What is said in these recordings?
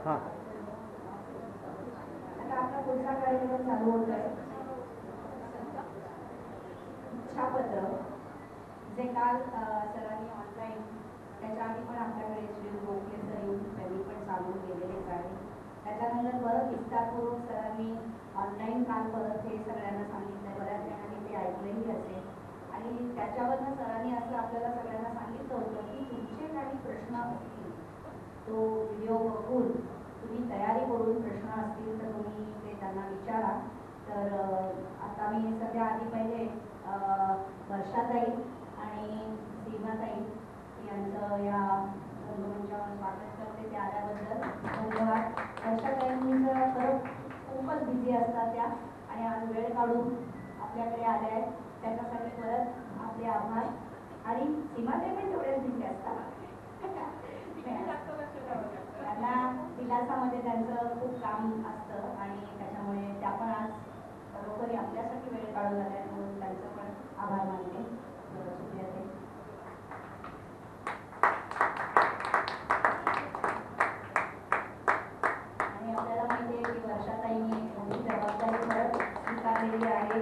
हां आता आपला पुढचा कार्यक्रम चालू होत आहे. इच्छापत्र जे काल सरांनी ऑनलाईन, त्याच्या आधी पण आपल्याकडे श्री गोखले सर येऊन त्यांनी पण सांगून गेलेलेच आहे. त्याच्यानंतर परत विस्तार करून सरांनी ऑनलाईन काल परत हे सगळ्यांना सांगितलं. बऱ्याच जणांनी ते ऐकलंही असेल. आणि त्याच्यावरनं सरांनी असं आपल्याला सगळ्यांना सांगितलं होतं की तुमचे काही प्रश्न असतील, तो व्हिडिओ बघून तुम्ही तयारी करून प्रश्न असतील तर तुम्ही ते त्यांना विचारा. तर आता मी सध्या आधी पहिले वर्षाताई आणि सीमाताई यांचं या रंगमंचावर स्वागत करते. ते आल्याबद्दल धन्यवाद. वर्षाताईंचं खरंच खूपच बिझी असतात त्या, आणि आज वेळ काढून आपल्याकडे आल्या आहेत, त्याच्यासाठी परत आपले आभार. आणि सीमाताई पण तेवढ्याच बिझी असतात. त्यांना विलासामध्ये त्यांचं खूप काम असतं आणि त्याच्यामुळे त्या पण आज बरोबर आपल्यासाठी वेळ काढून आल्या, म्हणून त्यांचं पण आभार मानते. सुप्रियाताई, आणि आपल्याला माहिती आहे की वर्षाताईंनी मोठी जबाबदारी परत स्वीकारलेली आहे.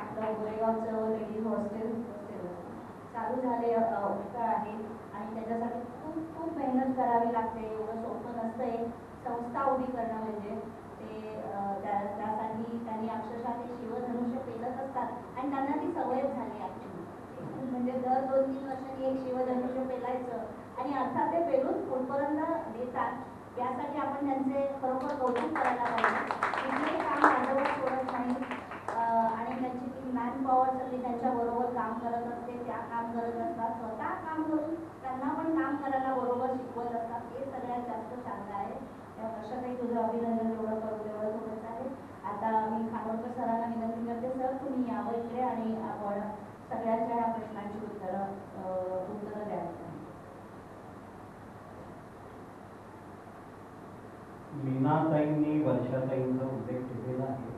आपलं गोरेगावचं लेडीज हॉस्टेल चालू झाले आहे आणि त्याच्यासाठी खूप खूप मेहनत करावी लागते. एवढं सोपं नसतं एक संस्था उभी करणं म्हणजे. ते त्यासाठी त्यांनी अक्षरशः ते शिवधनुष्य पेलत असतात आणि त्यांना ती सवयच झाली ॲक्च्युली. म्हणजे दर 2-3 वर्षांनी एक शिवधनुष्य पेलायचं आणि अर्थात ते पेलून कुठपर्यंत देतात, यासाठी आपण त्यांचे खरोखर कौतुक करायला पाहिजे. कुठलेही काम अर्धवट सोडत नाही आणि त्यांची ती मॅन पॉवर सगळी त्यांच्याबरोबर काम करत असते. त्या काम करत असतात, स्वतः काम करून त्यांना पण काम करायला बरोबर शिकवत असतात. हे सगळ्यात जास्त चांगलं आहे. वर्षाताई, तुझं अभिनंदन एवढं करून एवढं थोडंच आहे. आता मी खानोलकर सरांना विनंती करते, सर तुम्ही यावं इकडे आणि आपण सगळ्यांच्या ह्या प्रश्नांची उत्तरं द्यावी. मीनाताईंनी वर्षाताईंचा उल्लेख केलेला आहे,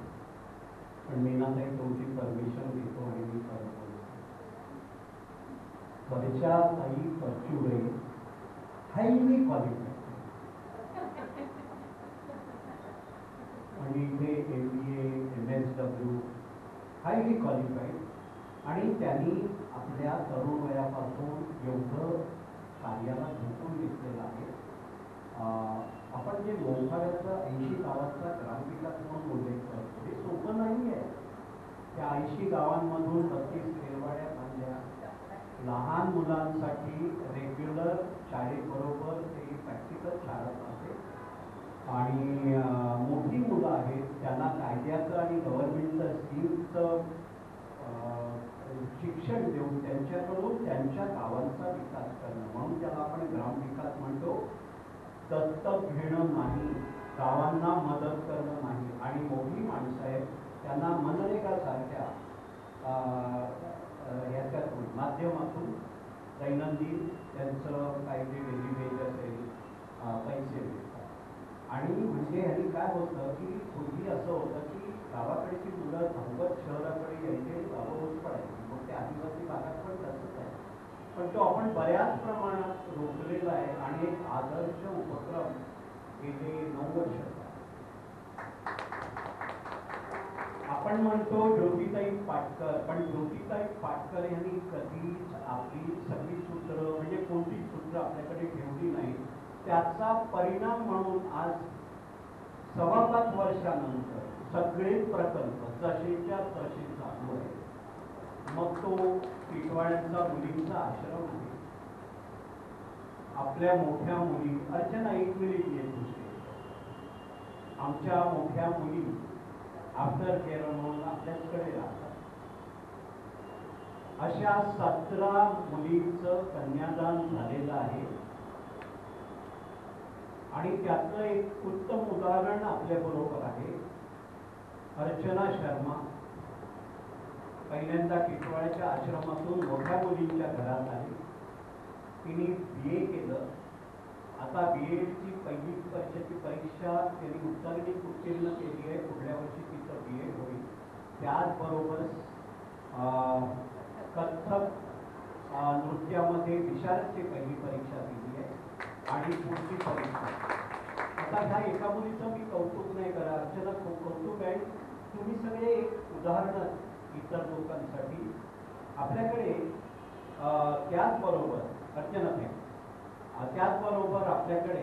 पण मीनाताई तुमची परमिशन देतो आणि मी परत बोलतो. वर्षाताई परचुरे हायली क्वालिफाईड आणि इथे MBA MSW हायली क्वालिफाईड, आणि त्यांनी आपल्या तरुण वयापासून एवढं कार्याला झोकून घेतलेलं आहे. आपण जे मोखाड्याचा 80 गावांचा ग्रामविकास म्हणून उल्लेख करतो, हे सोपं नाही आहे. त्या 80 गावांमधून 32 खेळवाड्या बांधल्या, लहान मुलांसाठी रेग्युलर शाळेबरोबर ते प्रॅक्टिकल शाळा असते, आणि मोठी मुलं आहेत त्यांना कायद्याचं आणि गव्हर्नमेंटचं स्कीमचं शिक्षण देऊन त्यांच्याकडून त्यांच्या गावांचा विकास करणं, म्हणून त्याला आपण ग्रामविकास म्हणतो. दत्तक घेणं नाही, गावांना मदत करणं नाही. आणि मोठी माणसं आहेत त्यांना मनरेगासारख्या ह्याच्यातून माध्यमातून दैनंदिन त्यांचं काही जे डेली वेज असेल पैसे मिळतात. आणि म्हणजे ह्यानी काय होतं की पूर्वी असं होतं की गावाकडची मुलं धावत शहराकडे यायचे, गावं होत पडायची. मग ते आदिवासी भागात पण तसंच आहे, पण तो आपण बऱ्याच प्रमाणात रोखलेला आहे. आणि एक आदर्श उपक्रम गेले 9 वर्ष आपण म्हणतो ज्योतिताई पाटकर, पण ज्योतिताई पाटकर यांनी कधीच आपली सगळी सूत्र म्हणजे कोणतीच सूत्र आपल्याकडे ठेवली नाही. त्याचा परिणाम म्हणून आज 5.25 वर्षानंतर सगळे प्रकल्प जसेच्या तसे चालू आहे. मग तो टिटवाळ्यांचा मुलींचा आश्रम आहे, आपल्या मोठ्या मुली, अर्चना 1 मिनिट येत आमच्या मोठ्या मुली आफ्टर केअर म्हणून आपल्याकडे राहतात. अशा 17 मुलींचं कन्यादान झालेलं आहे. आणि त्यातलं एक उत्तम उदाहरण आपल्या बरोबर आहे. अर्चना शर्मा पहिल्यांदा टिटवाळ्याच्या आश्रमातून मोठ्या मुलींच्या घरात आली. तिने BA केलं. आता BAची पहिली वर्षाची परीक्षा त्यांनी उत्तीर्ण केली आहे. पुढल्या वर्षी तिचं BA होईल. त्याचबरोबर कथ्थक नृत्यामध्ये विशारदची पहिली परीक्षा दिली आहे आणि पुढची परीक्षा आता ह्या एका मुलीचं मी कौतुक नाही करा, अर्चना खूप कौतुक आहे. तुम्ही सगळे एक उदाहरण इतर लोकांसाठी. आपल्याकडे त्याचबरोबर अर्चना त्याचबरोबर आपल्याकडे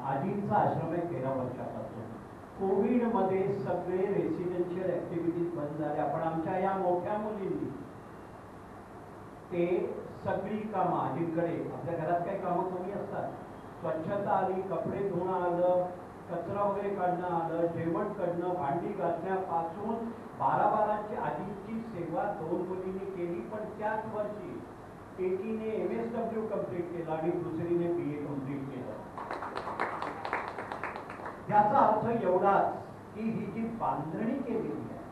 आजींचा आश्रम आहे 13 वर्षापासून. कोविडमध्ये सगळे रेसिडेन्शियल ऍक्टिव्हिटीज बंद झाल्या, पण आमच्या या मोठ्या मुलींनी ते सगळी कामं आजींकडे, आपल्या घरात काही कामं कमी असतात, स्वच्छता आली, कपडे धुणं आलं, कचरा वगैरे काढणं आलं, जेवण करणं, भांडी घासण्यापासून 12-12ची आजींची सेवा 2 मुलींनी केली. पण त्याच वर्षी एकीने MSW कंप्लीट केलं आणि दुसरीने BA कंप्लीट केलं. याचा अर्थ एवढाच की ही जी बांधणी केलेली आहे,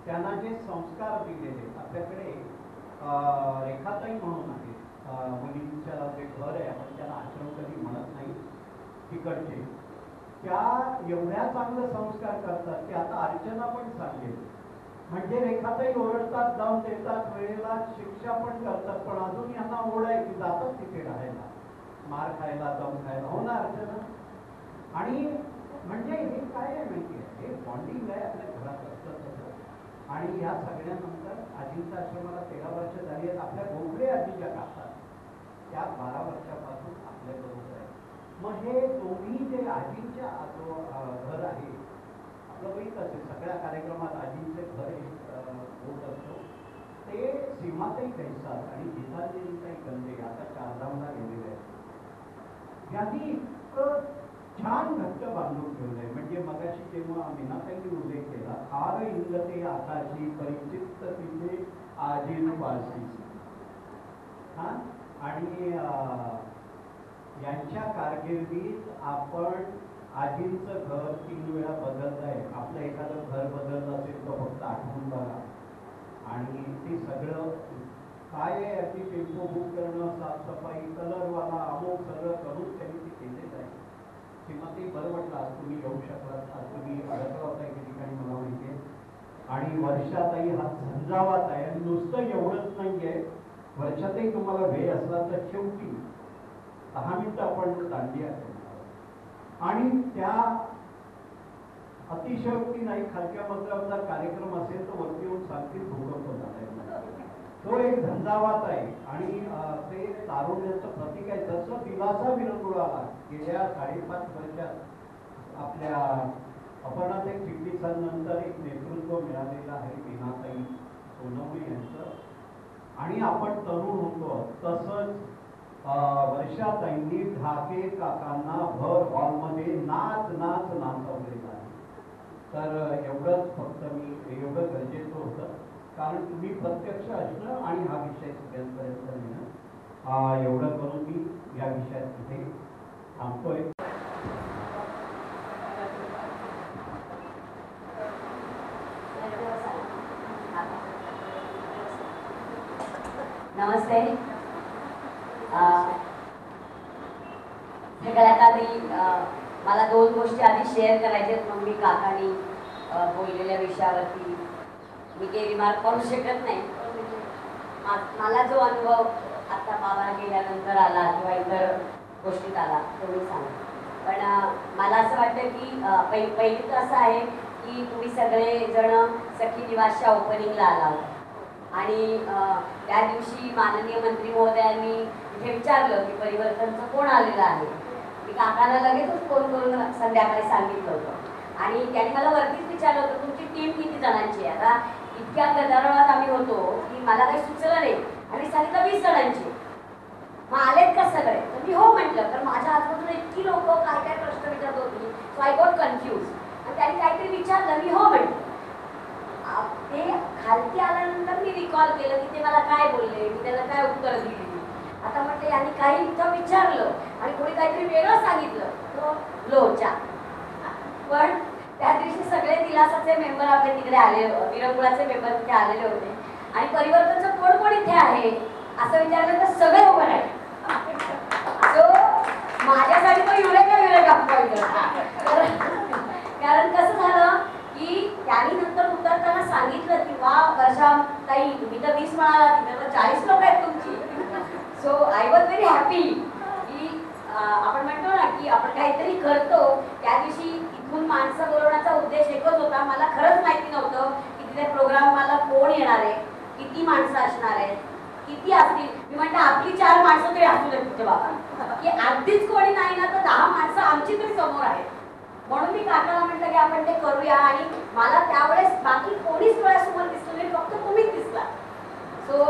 त्यांना जे संस्कार दिलेले. आपल्याकडे रेखाताई म्हणून आहे, मुलींच्या जे घर आहे, आपण त्याला आश्रम कधी म्हणत नाही, तिकडचे, त्या एवढ्या चांगले संस्कार करतात की आता अर्चना पण सांगेल. म्हणजे रेखाताई ओरडतात, जाऊन देतात, वेळेला शिक्षा पण करतात, पण अजून यांना ओढ आहे की जातात तिथे राहायला, मार खायला, दम खायला. हो ना अर्चना? आणि म्हणजे हे काय आहे माहिती आहे, हे बॉन्डिंग आहे आपल्या घरात असतं तसं. आणि या सगळ्यानंतर आजींच्या आश्रमाला 13 वर्ष झाली आहेत. आपल्या गोखले आजी ज्या काढतात त्या 12 वर्षापासून आपल्या बरोबर आहे. मग हे दोन्ही जे आजींच्या घर आहे, आपलं बघितलं असेल सगळ्या कार्यक्रमात आजींचे घर होत असतो, ते सीमाताई कैसास आणि गीतांजलीताई गंदे आता चारधामला गेलेले आहेत. यांनी इतकं छान घट्ट बांधून ठेवलंय. म्हणजे मगाशी जेव्हा मीनाताईंनी उल्लेख केला, आर इंगते आकाशी परिचित तिथे आजीन वासी, हा, आणि यांच्या कारकिर्दीत आपण आजींचं घर 3 वेळा बदललंय. आपलं एखादं घर बदललं असेल तर फक्त आठवून बघा. आणि ते सगळं काय आहे, अशी टेम्पो बुक करणं, साफसफाई, कलरवाला अमुक सगळं करून त्यांनी ते केलेलं आहे. किंवा ते बरं वाटलं आज तुम्ही येऊ शकलात. आज तुम्ही अडकला होता एके ठिकाणी मला माहिती आहे. आणि वर्षाताई हा झंझावात आहे. आणि नुसतं एवढंच नाही आहे, वर्षाताई तुम्हाला वेळ असला तर शेवटी 10 मिनिटं आपण दांडिया करणार. आणि त्या अतिशयोक्ती नाही, खालच्या मजल्यावरचा कार्यक्रम असेल तर वरती येऊन सांगतील भूकंप झालाय. तो एक झंझावात आहे. आणि ते तारुण्याचं प्रतीक आहे. जसं दिलासा विरंगुळाला गेल्या 5.5 वर्षात आपल्या अपर्णाताई चिटणीसांनंतर एक नेतृत्व मिळालेलं आहे मीनाताई सोनवणे यांचं. आणि आपण तरुण होतो तसंच वर्षाताईंनी ढाके काकांना भर हॉलमध्ये नाचवलेला आहे. तर एवढंच फक्त मी एवढं गरजेचं होतं, कारण तुम्ही प्रत्यक्ष असणं आणि हा विषय सगळ्यांपर्यंत नेणं, एवढं करून मी या विषयात तिथे थांबतोय. नमस्ते. सगळ्यात आधी मला 2 गोष्टी आधी शेअर करायच्यात. मग मी काकांनी बोललेल्या विषयावरती मी काही रिमार्क करू शकत नाही. मला जो अनुभव आता बाबा गेल्यानंतर आला किंवा इतर गोष्टीत आला तो मी सांगते. पण मला असं वाटतं की पहिली तर असं आहे की तुम्ही सगळेजण सखी निवासच्या ओपनिंगला आला होता. आणि त्या दिवशी माननीय मंत्री महोदयांनी इथे विचारलं की परिवर्तनचं कोण आलेलं आहे. मी काकांना लगेचच फोन करून संध्याकाळी सांगितलं होतं. आणि त्यांनी मला वरतीच विचारलं होतं तुमची टीम किती जणांची आहे. आता इतक्या गदारोळात आम्ही होतो की मला काही सुचलं नाही. आणि सांगितलं 20 जणांची. मग आलेत का सगळे? तर मी हो म्हटलं. तर माझ्या आजूबाजूला इतकी लोक काय काय प्रश्न विचारत होती. So I got confuse. आणि त्यांनी काहीतरी विचारलं, मी हो म्हटलं. ते खालती आल्यानंतर मी रिकॉल केलं की ते मला काय बोलले, मी त्याला काय उत्तर दिली. आता म्हटलं यांनी काही इथं विचारलं आणि कोणी काहीतरी वेगळं सांगितलं, तो लोचा. पण त्या दिवशी सगळे दिलासाचे मेंबर आपले तिकडे आले, विरंगुळाचे मेंबर तिथे आलेले होते. आणि परिवर्तनचं कोण कोण इथे आहे असं विचारलं तर सगळे उभं राहिले. सो माझ्यासाठी तो युरेका पॉईंट. कारण कसं झालं की त्यांनी नंतर उतरताना सांगितलं की वा वर्षा ताई तुम्ही तर 20 म्हणाला, तिथे तर 40 लोक आहेत तुमची. So I was very happy की आपण म्हणतो ना की आपण काहीतरी करतो. त्या दिवशी इथून माणसं बोलवण्याचा उद्देश एकच होता. मला खरंच माहिती नव्हतं की तिथे प्रोग्राम मला कोण येणार आहे, किती माणसं असणार आहेत, किती असतील. मी म्हटलं आपली 4 माणसं तरी असू दे तुझ्या बाबा, की अगदीच कोणी नाही ना तर 10 माणसं आमची तरी समोर आहेत. म्हणून मी काकाला म्हटलं की आपण ते करूया. आणि मला त्यावेळेस बाकी कोणीच डोळ्यासमोर दिसलं नाही, फक्त तुम्हीच दिसला. सो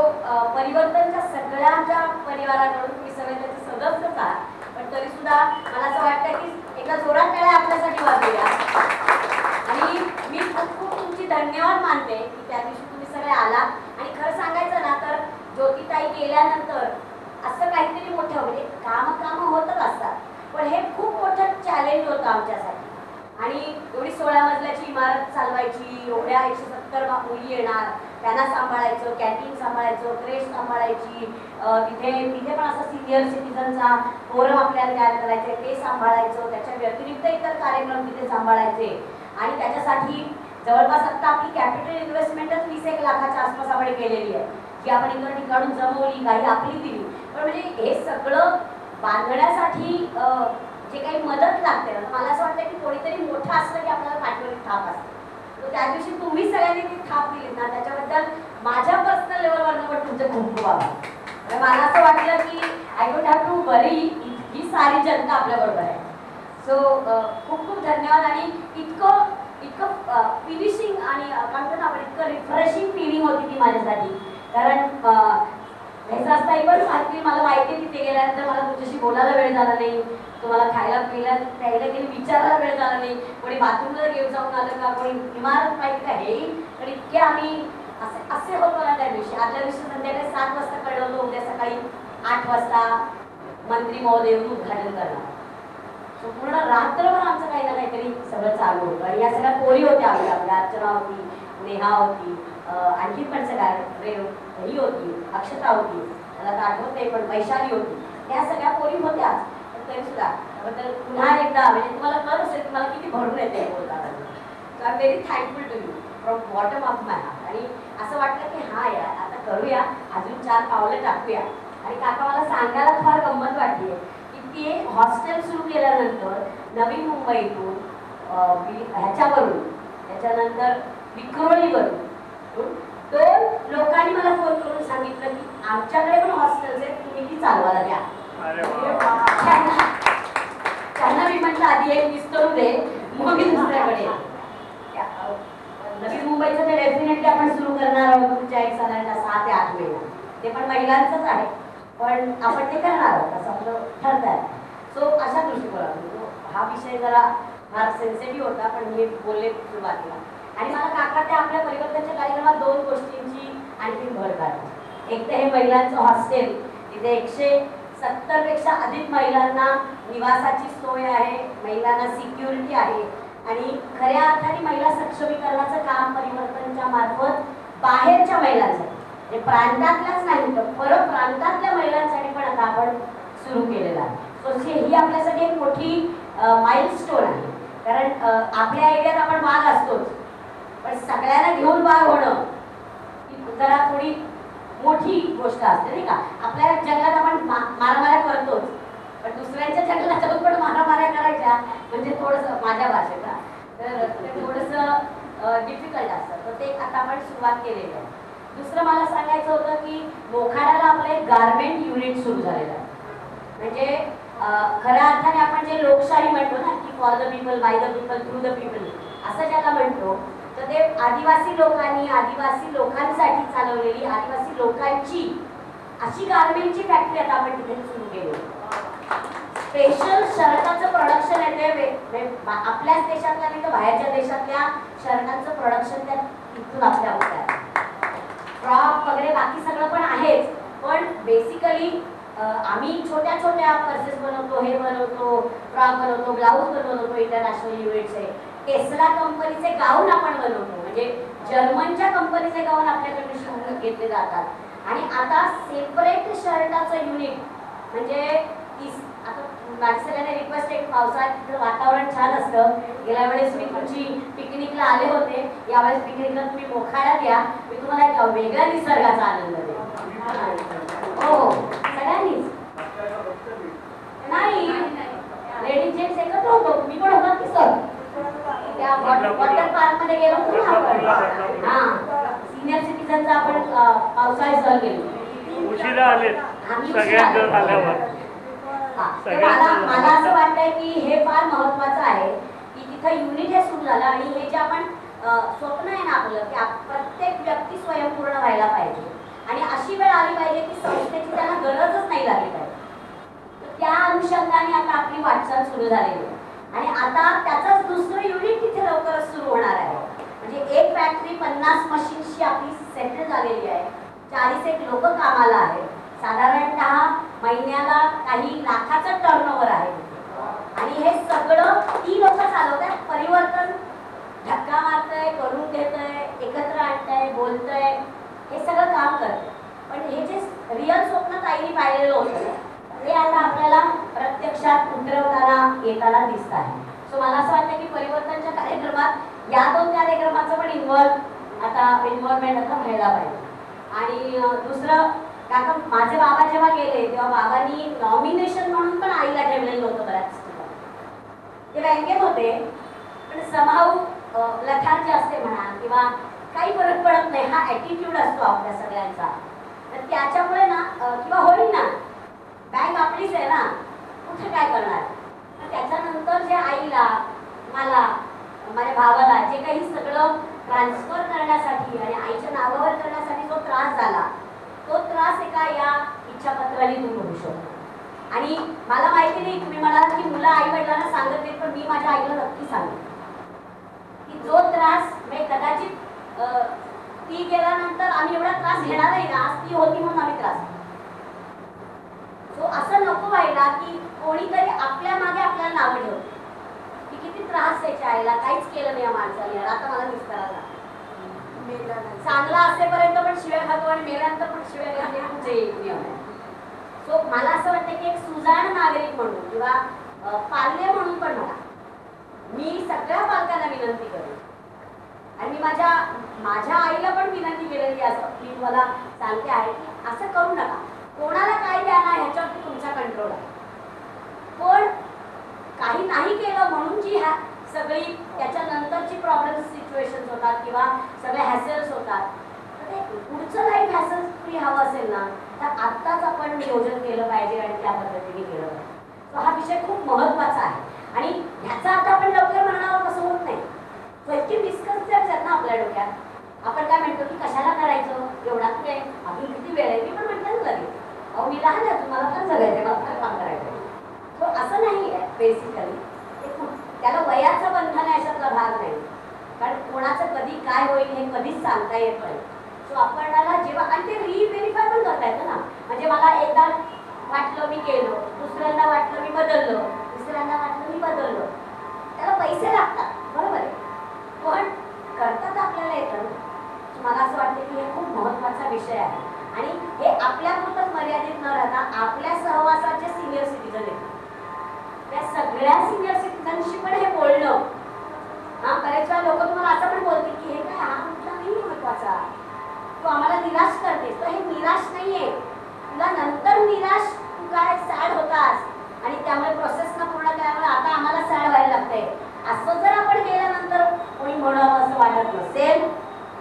परिवर्तनच्या सगळ्यांच्या परिवाराकडून तुम्ही सगळे त्याचे सदस्यच आहात, पण तरी सुद्धा मला असं वाटतं की एका जोरात टाळ्या आपल्यासाठी वाजवूया. आणि मी खूप खूप तुमची धन्यवाद मानते की त्या दिवशी तुम्ही सगळे आलात. आणि खरं सांगायचं ना तर ज्योतिताई गेल्यानंतर असं काहीतरी मोठं, म्हणजे कामं होतच असतात, पण हे खूप मोठं चॅलेंज होतं आमच्यासाठी. आणि एवढी 16 मजल्याची इमारत चालवायची, एवढ्या 170 मुली येणार, त्यांना सांभाळायचं, कॅन्टीन सांभाळायचं, क्रेश सांभाळायची, तिथे पण असं सिनियर सिटीजनचा फोरम आपल्याला तयार करायचे, ते सांभाळायचं, त्याच्या व्यतिरिक्त इतर कार्यक्रम तिथे सांभाळायचे. आणि त्याच्यासाठी जवळपास आता आपली कॅपिटल इन्व्हेस्टमेंटच 20-1 लाखाच्या आसपास आपण केलेली आहे, जी आपण इतर ठिकाणून जमवली, काही आपली दिली. पण म्हणजे हे सगळं बांधण्यासाठी जे काही मदत लागते ना, मला असं वाटतं की कोणीतरी मोठं असलं की आपल्याला पाठवली थाप असते. तर त्या दिवशी तुम्ही सगळ्यांनी ती थाप दिली ना, त्याच्याबद्दल माझ्या पर्सनल लेवलवरनं पण तुमचे खूप खूप आभार. मला असं वाटलं की आय डोंट हॅव टू वरी, ही सारी जनता आपल्याबरोबर आहे. सो खूप खूप धन्यवाद. आणि इतकं फिनिशिंग आणि काय म्हणतो ना आपण, इतकं रिफ्रेशिंग फिलिंग होती ती माझ्यासाठी. कारण ह्याचा पण माहिती मला माहिती आहे, तिथे गेल्यानंतर मला तुमच्याशी बोलायला वेळ झाला नाही, तुम्हाला खायला प्यायला गेली विचारायला वेळ झाला नाही, कोणी बाथरूमला घेऊन जाऊन आलं का, कोणी इमारत पाहिजे का, हे पण इतके आम्ही असे होतो ना त्या दिवशी. आदल्या दिवशी संध्याकाळी 7 वाजता कळलं होतं, उद्या सकाळी 8 वाजता मंत्री महोदय येऊन उद्घाटन करणार. सो पूर्ण रात्रभर आमचं काही ना काहीतरी सगळं चालू होतं. आणि या सगळ्या पोरी होत्या आपल्या अर्चना होती, नेहा होती, आणखी पण सगळ्या ही होती, अक्षता होती, मला तर आठवत नाही पण वैशाली होती, त्या सगळ्या पोरी होत्या. तरी सुद्धा त्याबद्दल पुन्हा एकदा म्हणजे तुम्हाला कळत असेल तुम्हाला किती भरून येते बोलताना. So I am very thankful to you from bottom of my heart. आणि असं वाटलं की हा यार आता करूया, अजून 4 पावलं टाकूया. आणि काका मला सांगायला फार गंमत वाटली की ती एक हॉस्टेल सुरू केल्यानंतर नवी मुंबईतून ह्याच्यावरून, त्याच्यानंतर विक्रोळीवरून 2 लोकांनी मला फोन करून सांगितलं की आमच्याकडे पण हॉस्टेल्स आहेत, तुम्ही ती चालवायला द्या. त्यांना मी म्हटलं आधी एक विस्तरू दे, मग मी दुसऱ्याकडे. नवी मुंबईचं ते डेफिनेटली आपण सुरू करणार आहोत तुमच्या 1 साधारण 6 ते 8 महिना. ते पण महिलांचंच आहे, पण आपण ते करणार आहोत असं आपलं ठरत आहे. सो अशा दृष्टिकोनातून हा विषय जरा फार सेन्सिटिव्ह होता, पण मी बोलले सुरुवातीला. आणि मला काका त्या आपल्या परिवर्तनाच्या कार्यक्रमात 2 गोष्टींची आणखी भर काढली. एक तर हे महिलांचं हॉस्टेल, तिथे 170 पेक्षा अधिक महिलांना निवासाची सोय आहे, महिलांना सिक्युरिटी आहे. आणि खऱ्या अर्थाने महिला सक्षमीकरणाचं काम परिवर्तनच्या मार्फत बाहेरच्या महिलांसाठी, म्हणजे प्रांतातल्याच नाही तर परत प्रांतातल्या महिलांसाठी पण आता आपण सुरू केलेलं आहे. सो ही आपल्यासाठी एक मोठी माइलस्टोन आहे. कारण आपल्या एरियात आपण वाघ असतोच, पण सगळ्यांना घेऊन वाघ होणं ही जरा थोडी मोठी गोष्ट असते नाही का. आपल्या जंगलात आपण मारामाऱ्या करतोच, पण दुसऱ्यांच्या जंगलात जाऊन पण मारामाऱ्या करायच्या म्हणजे थोडंसं माझ्या भाषेत तर ते थोडंसं डिफिकल्ट असतं. तर ते आता आपण सुरुवात केलेली आहे. दुसरं मला सांगायचं होतं की मोखाड्याला आपलं एक गारमेंट युनिट सुरू झालेलं आहे. म्हणजे खऱ्या अर्थाने आपण जे लोकशाही म्हणतो ना की for the people, by the people, through the people, असं ज्याला म्हणतो, तर ते आदिवासी लोकांनी आदिवासी लोकांसाठी चालवलेली, आदिवासी लोकांची अशी गारमेंटची फॅक्टरी आता आपण तिथे सुरू केली. स्पेशल शर्टाचं प्रोडक्शन येते, आपल्याच देशातल्या नाही तर बाहेरच्या देशातल्या शर्टांचं प्रोडक्शन त्या तिथून आपल्या होत आहे. फ्रॉक वगैरे बाकी सगळं पण आहेच, पण बेसिकली आम्ही छोट्या छोट्या पर्सेस बनवतो, हे बनवतो, फ्रॉक बनवतो, ब्लाऊज बनवतो, इंटरनॅशनल युनिट्स आहे. टेस्ला कंपनीचे गाऊन आपण बनवतो, म्हणजे जर्मनच्या कंपनीचे गाऊन आपल्याकडे शिवून घेतले जातात. आणि आता सेपरेट शर्टाचं युनिट म्हणजे आता माझी सगळ्यांना रिक्वेस्ट आहे, पावसाळ्यात वातावरण छान असतं. गेल्या वेळेस मी तुमची पिकनिकला आले होते, यावेळेस पिकनिकला तुम्ही मोखाड्यात या, मी तुम्हाला एक वेगळ्या निसर्गाचा आनंद देईन. हो सगळ्यांनीच नाही, लेडीज जे मध्ये गेलो होतो ना आपण. हा, सिनियर सिटीजनचा आपण पावसाळी सहल गेलो. उशिरा आले सगळ्यांचं झाल्यावर. मला असं वाटतंय की हे फार महत्वाचं आहे की तिथं युनिट हे सुरू झालं आणि हे जे आपण स्वप्न आहे ना आपलं की प्रत्येक व्यक्ती स्वयंपूर्ण व्हायला पाहिजे आणि अशी वेळ आली पाहिजे की संस्थेची त्यांना गरजच नाही लागली पाहिजे. तर त्या अनुषंगाने आता आपली वाटचाल सुरू झालेली आहे आणि आता त्याचंच दुसरं युनिट तिथे लवकरच सुरू होणार आहे. म्हणजे एक फॅक्टरी 50 मशीन्सची आपली सेटल झालेली आहे. 40 लोक कामाला आहेत. साधारणतः महिन्याला काही लाखाचं टर्नओव्हर आहे आणि हे सगळं ती लोक चालवतात. परिवर्तन धक्का मारतंय, करून घेतंय, एकत्र आणतंय, बोलतंय, हे सगळं काम करतंय. पण हे जे रिअल स्वप्न ताईंनी पाहिलेलं होतं ते आता आपल्याला प्रत्यक्षात उतरवताना येताना दिसत आहे. सो मला असं वाटतं की परिवर्तनच्या कार्यक्रमात या 2 कार्यक्रमाचं पण इन्व्हॉल्वमेंट आता व्हायला पाहिजे. आणि दुसरं, काका माझे बाबा जेव्हा गेले तेव्हा बाबांनी नॉमिनेशन म्हणून पण आईला ठेवलेलं होतं बऱ्याच ठिकाणी. ते बँकेत होते पण समाऊ लथार्जी असते म्हणा किंवा काही फरक पडत नाही, हा ॲटिट्यूड असतो आपल्या सगळ्यांचा. तर त्याच्यामुळे ना किंवा होईल ना, बँक आपलीच आहे ना, कुठे काय करणार. तर त्याच्यानंतर जे आईला, मला, माझ्या भावाला जे काही सगळं ट्रान्सफर करण्यासाठी आणि आईच्या नावावर करण्यासाठी जो त्रास झाला तो त्रास एका या इच्छापत्राने दूर होऊ शकतो. आणि मला माहिती नाही, तुम्ही म्हणालात की मुलं आई वडिलांना सांगत नाही, पण मी माझ्या आईला नक्की सांगते की जो त्रास म्हणजे कदाचित ती गेल्यानंतर आम्ही एवढा त्रास घेणार नाही ना, आज ती होती म्हणून आम्ही त्रास. सो असं नको व्हायला की कोणीतरी आपल्या मागे आपल्याला नावं ठेवतं की किती त्रास त्याच्या आईला, काहीच केलं नाही या माणसाने, आता मला निस्तारायला चांगला असेपर्यंत पण शिव्या खातो आणि मेल्यानंतर पण शिव्या घालणे तुमचे नियम आहे. सो मला असं वाटतं की एक सुजाण नागरिक म्हणून किंवा पाल्य म्हणून पण मी सगळ्या पालकांना विनंती करेन आणि मी माझ्या आईला पण विनंती केलेली असं मी तुम्हाला सांगते आहे की असं करू नका. कोणाला काय द्या ना ह्याच्यावरती तुमचा कंट्रोल आहे. पण काही नाही केलं म्हणून जी सगळी त्याच्यानंतरची प्रॉब्लेम सिच्युएशन्स होतात किंवा सगळे हॅसेल्स होतात, तर ते पुढचं लाईफ हॅसेल फ्री हवं असेल ना तर आत्ताच आपण नियोजन केलं पाहिजे आणि त्या पद्धतीने केलं पाहिजे. तो हा विषय खूप महत्त्वाचा आहे आणि ह्याचा आता आपण लवकर म्हणावं कसं होत नाही. तो इतकी मिसकन्सेप्ट आहेत ना आपल्या डोक्यात. आपण काय म्हणतो की कशाला करायचं, एवढा काय अजून किती वेळ आहे. मी पण म्हणते ना लगेच, अहो मी लहान आहे, तुम्हाला पण जगायचं, मला काय काम करायचं. तो असं नाही आहे बेसिकली. त्याला वयाचं बंधन आहे अशातला भाग नाही, कारण कोणाचं कधी काय होईल हे कधीच सांगता येत नाही. सो आपल्याला जेव्हा आणि ते रिव्हेरीफाय पण करता येतं ना. म्हणजे मला एकदा वाटलं मी केलं, दुसऱ्यांदा वाटलं मी बदललं, तिसऱ्यांदा वाटलं मी बदललं. त्याला पैसे लागतात, बरोबर आहे, पण करतात आपल्याला येतं. मला असं वाटतं की हे खूप महत्त्वाचा विषय आहे आणि हे आपल्यापुरतंच मर्यादित न राहता आपल्या सहवासाचे सिनियर सिटीजन आहेत, त्या सगळ्या सिनियर सिटीजनशी पण हे बोलणं. बरेच वेळा लोक तुम्हाला असं पण बोलतील की हे काय, हा मुद्दा नाही महत्वाचा, तू आम्हाला निराश करतेस. तर हे निराश नाहीये, तुला नंतर निराश तू काय सॅड होतास आणि त्यामुळे प्रोसेस न पूर्ण केल्यामुळे आता आम्हाला सॅड व्हायला लागतंय, असं जर आपण केल्यानंतर कोणी म्हणावं असं वाटत नसेल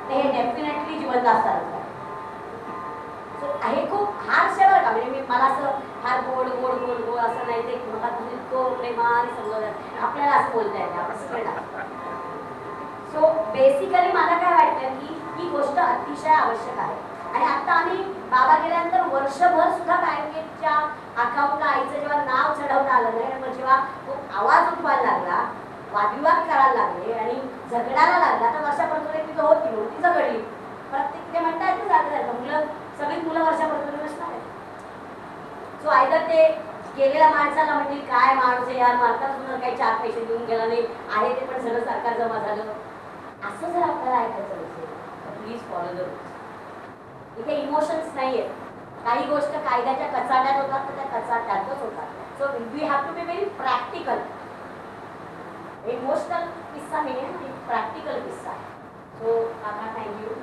तर हे डेफिनेटली जिवंत असतात. हे खूप हार्श आहे बरं का. म्हणजे मला असं फार गोड गोड गोड गोड असं नाही, ते मला तुम्ही इतकं प्रेमाने समजवतात, आपल्याला असं बोलता येते, आपण सगळं. सो बेसिकली मला काय वाटतं की ही गोष्ट अतिशय आवश्यक आहे. आणि आता आम्ही बाबा गेल्यानंतर वर्षभर सुद्धा बँकेच्या अकाउंटला आईचं जेव्हा नाव चढवता आलं नाही, मग जेव्हा खूप आवाज उठवायला लागला, वादविवाद करायला लागले आणि झगडायला लागला, तर वर्षापर्यंत तिथं होती म्हणून ती झगडली. प्रत्येक ते म्हणता येतं जातं मुलं, सगळीच मुलं वर्षापर्यंत नसणार आहे. सो आयदर ते गेलेल्या माणसाला म्हणतील काय माणूस यार, मारता सुद्धा काही 4 पैसे देऊन गेला नाही आहे, ते पण सगळं सरकार जमा झालं, असं जर आपल्याला ऐकायचं नसेल तर प्लीज फॉलो द रूल्स. इथे इमोशन्स नाही आहेत. काही गोष्ट कायद्याच्या कचाट्यात होतात तर त्या कचाट्यातच होतात. So we have to be very practical. Emotional किस्सा नाही आहे, प्रॅक्टिकल किस्सा आहे. सो काका थँक्यू.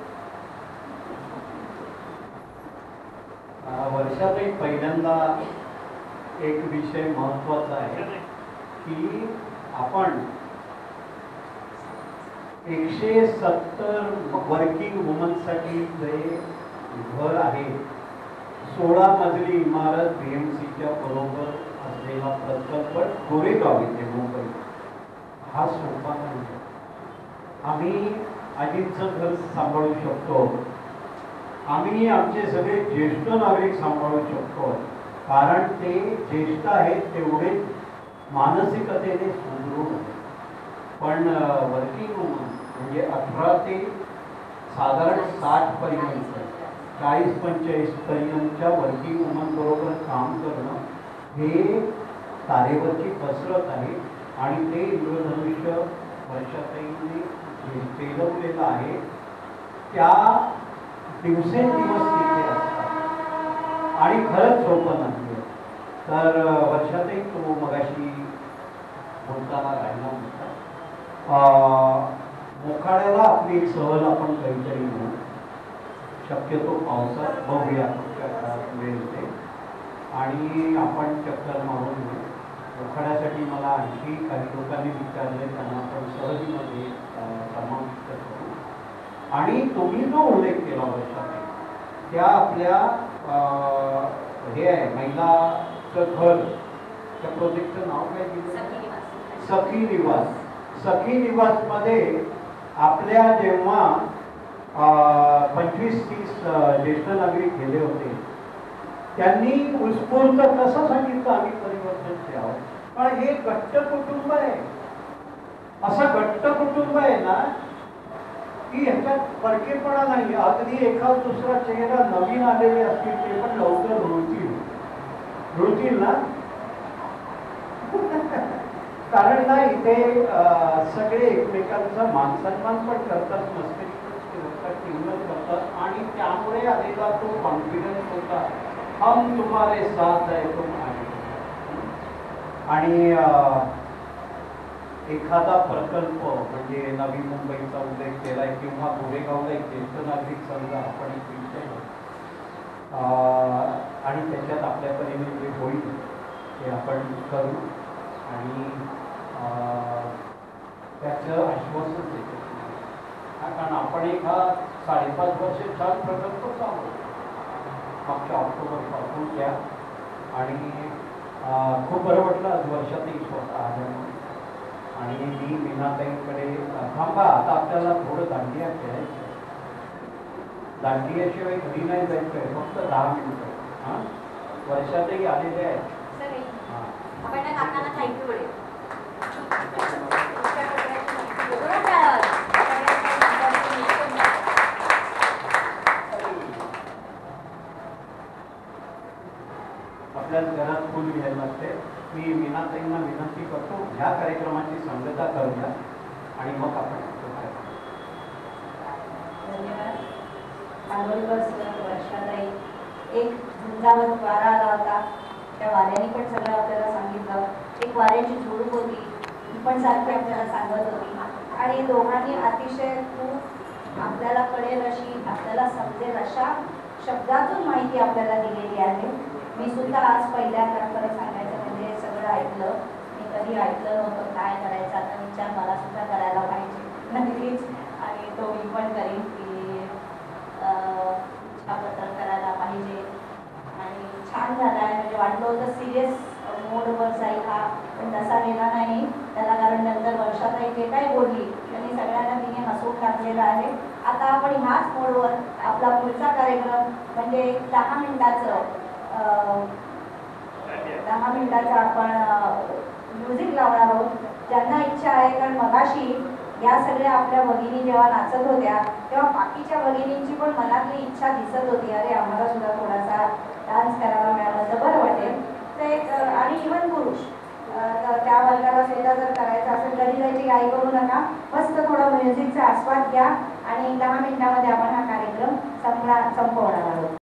वर्षात एक पहिल्यांदा एक विषय महत्त्वाचा आहे की आपण 170 वर्किंग वुमनसाठी जे घर आहे, 16 मजली इमारत BMCच्या बरोबर असलेला प्रकल्प गोरेगाव येथे मुंबई, हा सोपा नाही. आम्ही आजींचं घर सांभाळू शकतो, आम्ही आमचे सगळे ज्येष्ठ नागरिक सांभाळू शकतो, कारण ते ज्येष्ठ आहेत तेवढे मानसिकतेने सुदृढ आहेत. पण वर्किंग वुमन म्हणजे 18 ते साधारण 60 पर्यंत, 40-45 पर्यंतच्या वर्किंग वुमन बरोबर काम करणं हे तारेवरची कसरत आहे. आणि ते इंद्रधनुष्य वर्षाताईंनी पेलवलेलं आहे. त्या दिवसेंदिवस तिथे असतात आणि खरंच सोपं नाही. तर वर्षाताई, तो मगाशी बोलताना राहिला होता, मोखाड्याला आपली एक सहल आपण काहीतरी घेऊ, शक्यतो पावसात बघूया, पुढच्या काळात वेळ येते आणि आपण चक्कर मारून घेऊ. मोखाड्यासाठी मला आणखी काही लोकांनी विचारले, त्यांना आपण सहलीमध्ये समाविष्ट करू. आणि तुम्ही जो उल्लेख केला वर्षात, त्या आपल्या हे आहे महिलाचं घर, त्या प्रोजेक्टचं नाव काय दिलं? सखी निवास. सखी निवासमध्ये आपल्या जेव्हा 25-30 ज्येष्ठ नागरिक गेले होते, त्यांनी उत्स्फूर्त कसं सांगितलं आम्ही परिवर्तन द्यावं. पण हे घट्ट कुटुंब आहे, असं घट्ट कुटुंब आहे ना की ह्याच्यात फरकेपणा नाही. अगदी एखाद दुसरा चेहरा नवीन आलेले असतील ते पण लवकर रुळतील ना कारण ना इथे सगळे एकमेकांचा मानसन्मान पण करतात, मस्करी करतात आणि त्यामुळे आलेला तो कॉन्फिडन्स होता, हम तुम्हारे साथ है तुम आगे. आणि एखादा प्रकल्प म्हणजे नवी मुंबईचा उल्लेख केलाय किंवा गोरेगावला एक ज्येष्ठ नागरिक समजा आपण एक विषय आणि त्याच्यात आपल्या परीने जे होईल ते आपण करू आणि त्याचं आश्वासन देतो. कारण आपण एक हा 5.5 वर्ष छान प्रकल्प चालू मागच्या ऑक्टोबरपासून घ्या आणि खूप बरं वाटलं आज वर्षातही स्वतः आल्यामुळे. आणि मी मीनाताईंकडे थांबा, आता आपल्याला थोडं दांडिया खेळायचं, दांडियाशिवाय घरी नाही जायचं आहे, फक्त 10 मिनिटं. हां, वर्षातही आलेले आहेत. आपल्याला घरात फुल घ्यायला लागते. मी मीनाताईंना विनंती करतो, ह्या कार्यक्रमाची सांगता करूया आणि मग आपण धन्यवाद. कांदोलीकर सर, वर्षाताई, एक झुंजावत वारा आला होता, त्या वाऱ्याने पण सगळं आपल्याला सांगितलं. एक वाऱ्याची झुळूक होती, ती पण सारखी आपल्याला सांगत होती आणि दोघांनी अतिशय खूप आपल्याला कळेल अशी, आपल्याला समजेल अशा शब्दातून माहिती आपल्याला दिलेली आहे. मी सुद्धा आज पहिल्यांदा खरं सांगायचं म्हणजे हे सगळं ऐकलं. मी कधी ऐकलं नव्हतं काय करायचं, आता विचार मला सुद्धा करायला पाहिजे नक्कीच. आणि तो मी पण करीन की इच्छापत्र करायला पाहिजे. आणि छान झाला आहे, म्हणजे वाटलं होतं सिरियस मोडवर जाईल हा, पण तसा गेला नाही त्याला. कारण नंतर वर्षाताई जे काय बोलली त्यांनी सगळ्यांना तिने हसून टाकलेलं आहे. आता आपण ह्याच मोडवर आपला पुढचा कार्यक्रम म्हणजे 10 मिनिटाचं आपण म्युझिक लावणार आहोत. ज्यांना इच्छा आहे, कारण मगाशी या सगळ्या आपल्या भगिनी जेव्हा नाचत होत्या तेव्हा बाकीच्या भगिनींची पण मनातली इच्छा दिसत होती, अरे आम्हाला सुद्धा थोडासा डान्स करायला मिळालं तर बरं वाटेल. तर एक आणि इव्हन पुरुष त्या वर्गाला सुद्धा जर करायचं असेल तरी त्याची घाई करू नका, मस्त थोडा म्युझिकचा आस्वाद घ्या आणि 10 मिनिटामध्ये आपण हा कार्यक्रम संपवणार आहोत.